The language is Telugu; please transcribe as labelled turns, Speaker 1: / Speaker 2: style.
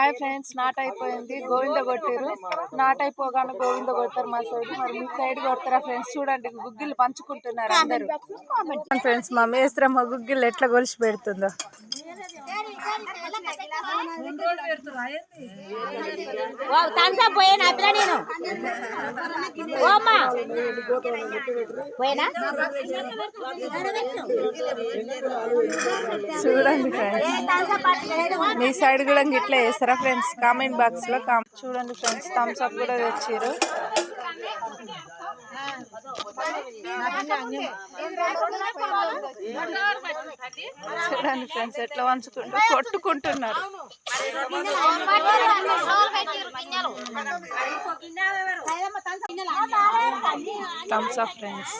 Speaker 1: హాయ్ ఫ్రెండ్స్, నాట్ అయిపోయింది. గోవింద కొట్టారు. నాట్ అయిపోగానే గోవింద కొడతారు మా సైడ్. మరి మీ సైడ్ కొడతారా ఫ్రెండ్స్? చూడండి, గుగ్గిలు పంచుకుంటున్నారు అందరూ. ఫ్రెండ్స్, మా మేస్త్రమ్మ గుగ్గిలు ఎట్లా గొలిసి పెడుతుందో. చూడండి ఫ్రెండ్స్, మీ సైడ్ కూడా ఇట్లా చేస్తారా ఫ్రెండ్స్? కామెంట్ బాక్స్ లో చూడండి ఫ్రెండ్స్, థమ్స్ అప్ కూడా తెచ్చారు. చూడండి ఫ్రెండ్స్, ఎట్లా వంచుకుంటూ కొట్టుకుంటున్నారు. Thumbs up friends.